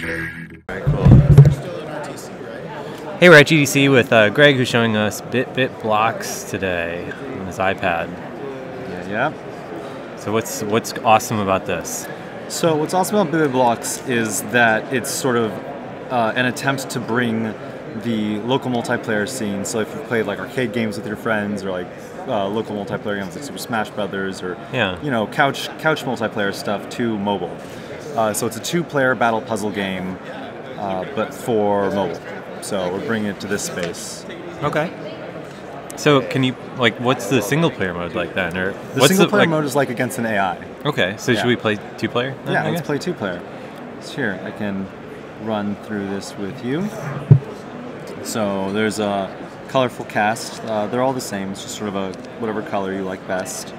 Alright, cool. Hey, we're at GDC with Greg, who's showing us bit blocks today on his iPad. Yeah. So what's awesome about this? So what's awesome about bit blocks is that it's sort of an attempt to bring the local multiplayer scene. So if you've played like arcade games with your friends, or like local multiplayer games like Super Smash Brothers, or couch multiplayer stuff, to mobile. So it's a 2-player battle puzzle game, but for mobile. So we're bringing it to this space. Okay. So can you, what's the single player mode like then? Or the single player mode is like against an AI. Okay, so should we play 2-player? Yeah, let's play 2-player. So here, I can run through this with you. So there's a colorful cast. They're all the same. It's just sort of a whatever color you like best.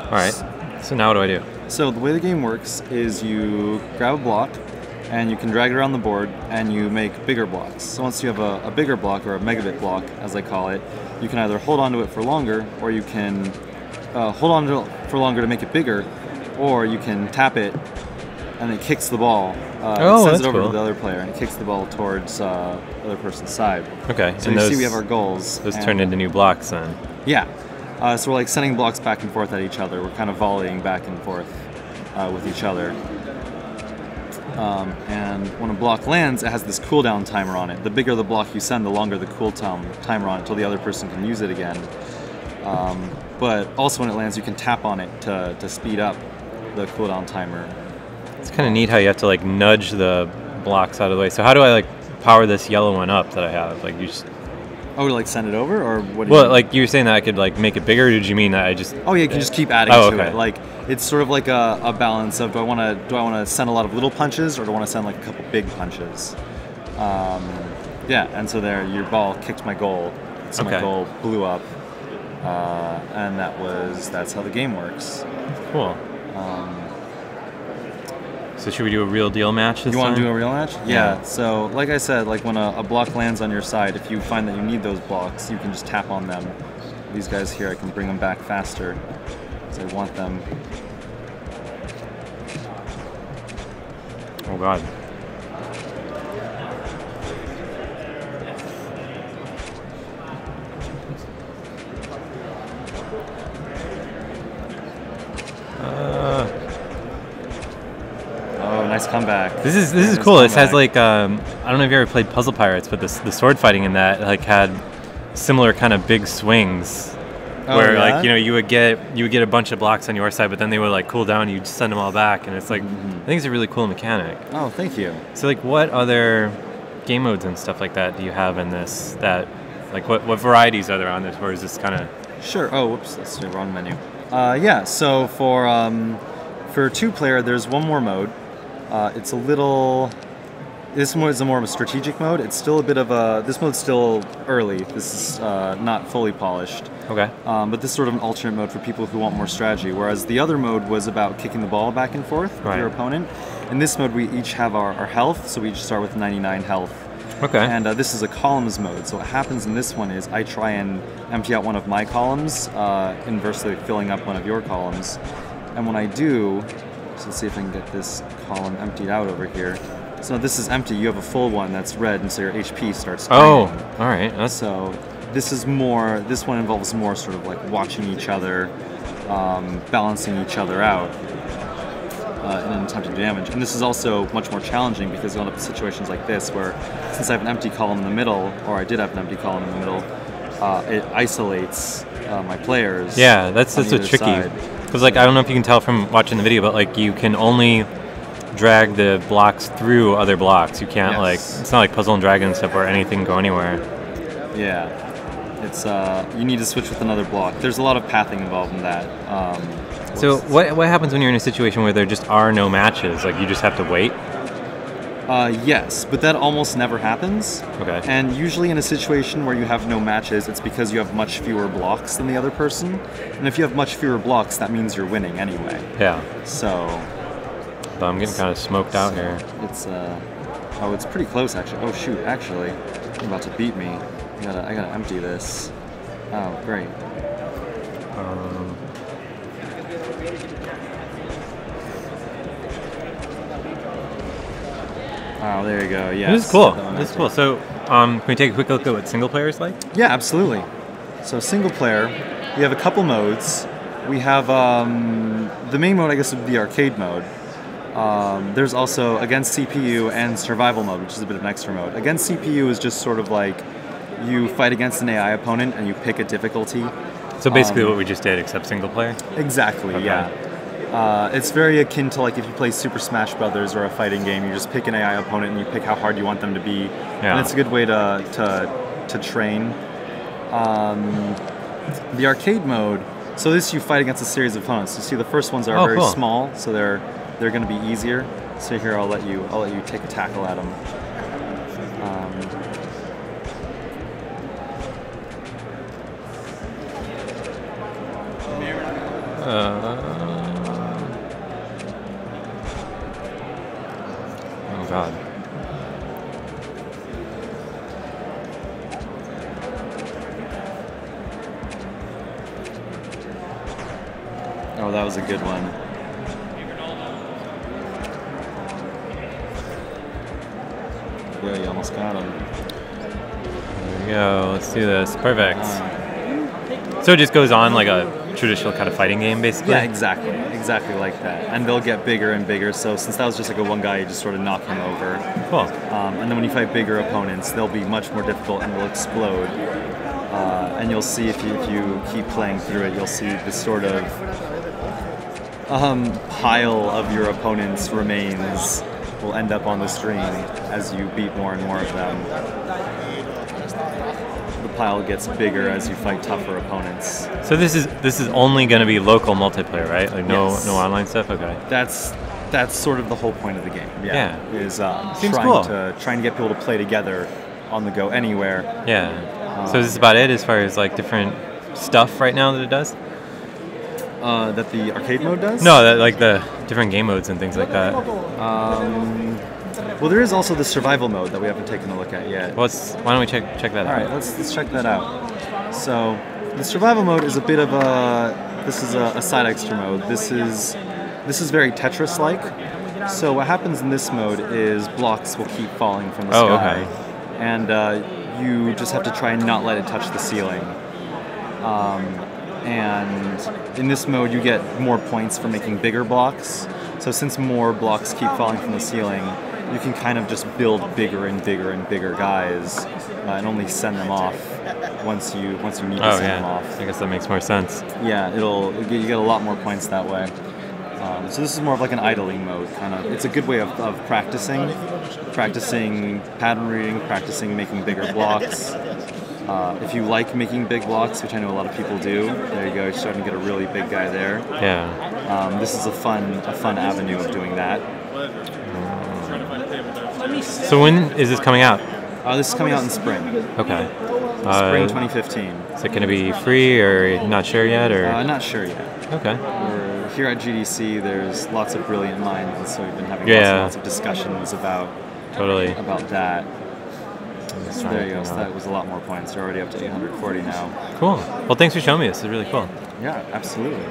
All right. So now what do I do? So the way the game works is you grab a block and you can drag it around the board and you make bigger blocks. So once you have a bigger block, or a megabit block as I call it, you can either hold on to it for longer, or you can hold on to it for longer to make it bigger, or you can tap it and it kicks the ball. It sends it over to the other player and it kicks the ball towards the other person's side. Okay. So you see we have our goals. Those turn into new blocks then. Yeah. So we're like sending blocks back and forth at each other. We're kind of volleying back and forth with each other. And when a block lands, it has this cooldown timer on it. The bigger the block you send, the longer the cooldown timer on it until the other person can use it again. But also when it lands, you can tap on it to speed up the cooldown timer. It's kind of neat how you have to nudge the blocks out of the way. So how do I power this yellow one up that I have? You just... Oh, to send it over, or what? Do you mean? You were saying that I could make it bigger. Or did you mean that I just? Oh yeah, you can just keep adding to it. It's sort of like a balance of do I want to send a lot of little punches, or do I want to send a couple big punches? Yeah, and so there, your ball kicked my goal, so my goal blew up, and that's how the game works. Cool. So should we do a real deal match this time? You want to do a real match? Yeah. So like I said, when a block lands on your side, if you find that you need those blocks, you can just tap on them. These guys here, I can bring them back faster because I want them. Oh God. Nice comeback. This is cool. This has I don't know if you ever played Puzzle Pirates, but the sword fighting in that had similar kind of big swings, where you would get a bunch of blocks on your side, but then they would cool down. You'd send them all back, and it's I think it's a really cool mechanic. Oh, thank you. So what other game modes and stuff like that do you have in this? That what varieties are there on this? Or is this kind of... Sure. Oh, whoops, that's the wrong menu. Yeah. So for 2-player, there's one more mode. It's a little... This one is more of a strategic mode. It's still a bit of a... This mode's still early. This is not fully polished. Okay. But this is sort of an alternate mode for people who want more strategy, whereas the other mode was about kicking the ball back and forth with your opponent. In this mode, we each have our health, so we each start with 99 health. Okay. And this is a columns mode. So what happens in this one is I try and empty out one of my columns, inversely filling up one of your columns. And when I do... So let's see if I can get this column emptied out over here. So this is empty. You have a full one that's red, and so your HP starts draining. Oh, all right. So this one involves more sort of watching each other, balancing each other out in an attempt to do damage. And this is also much more challenging because you'll end up in situations like this where, since I have an empty column in the middle, or I did have an empty column in the middle, it isolates my players. Yeah, that's tricky. Because I don't know if you can tell from watching the video, but you can only drag the blocks through other blocks. You can't it's not like Puzzle and Dragon and stuff where anything can go anywhere. Yeah, it's you need to switch with another block. There's a lot of pathing involved in that. So what happens when you're in a situation where there just are no matches? You just have to wait? Yes, but that almost never happens. Okay. And usually in a situation where you have no matches, it's because you have much fewer blocks than the other person. And if you have much fewer blocks, that means you're winning anyway. Yeah. So... But I'm getting kind of smoked out here. It's pretty close actually. Oh shoot, actually, you're about to beat me. I gotta empty this. Oh, great. Oh, there you go. Yeah. This is cool. This is cool. So, can we take a quick look at what single player is like? Yeah, absolutely. So single player, we have a couple modes. We have the main mode, I guess, would be arcade mode. There's also against CPU and survival mode, which is a bit of an extra mode. Against CPU is just sort of like you fight against an AI opponent and you pick a difficulty. So basically what we just did, except single player? Exactly, okay. Yeah. It's very akin to like if you play Super Smash Brothers or a fighting game, you just pick an AI opponent and you pick how hard you want them to be. Yeah. And it's a good way to train. The arcade mode, so this you fight against a series of opponents. You see the first ones are very cool. small, so they're going to be easier. So here I'll let you take a tackle at them. Oh God. Oh, that was a good one. Yeah, you almost got him. There we go. Let's do this. Perfect. So it just goes on like a traditional kind of fighting game, basically? Yeah, exactly. Exactly like that. And they'll get bigger and bigger. So since that was just like a one guy, you just sort of knock him over. Cool. And then when you fight bigger opponents, they'll be much more difficult and they'll explode. And you'll see if you keep playing through it, you'll see this sort of pile of your opponent's remains will end up on the screen as you beat more and more of them. The pile gets bigger as you fight tougher opponents. So this is only going to be local multiplayer, right? Like no online stuff. Okay. That's sort of the whole point of the game. Yeah. Is Seems cool. trying to get people to play together on the go anywhere. Yeah. So is this about it as far as like different stuff right now that it does? That the arcade mode does? No, that like the different game modes and things like that. Well, there is also the survival mode that we haven't taken a look at yet. Why don't we check that out? All right, let's check that out. So the survival mode is a bit of a side extra mode. This is very Tetris-like. So what happens in this mode is blocks will keep falling from the sky, and you just have to try and not let it touch the ceiling. And in this mode, you get more points for making bigger blocks. So since more blocks keep falling from the ceiling, you can kind of just build bigger and bigger and bigger guys, and only send them off once you need to send them off. I guess that makes more sense. Yeah, you get a lot more points that way. So this is more of like an idling mode, kind of. It's a good way of practicing pattern reading, practicing making bigger blocks. If you like making big blocks, which I know a lot of people do, there you go. You're starting to get a really big guy there. Yeah. This is a fun avenue of doing that. So when is this coming out? This is coming out in spring. Okay. Spring 2015. Is it going to be free or not sure yet? Or not sure yet. Okay. We're here at GDC. There's lots of brilliant minds, and so we've been having lots of discussions about that. So there you go. So that was a lot more points. They're already up to 840 now. Cool. Well, thanks for showing me this. It's really cool. Yeah, absolutely.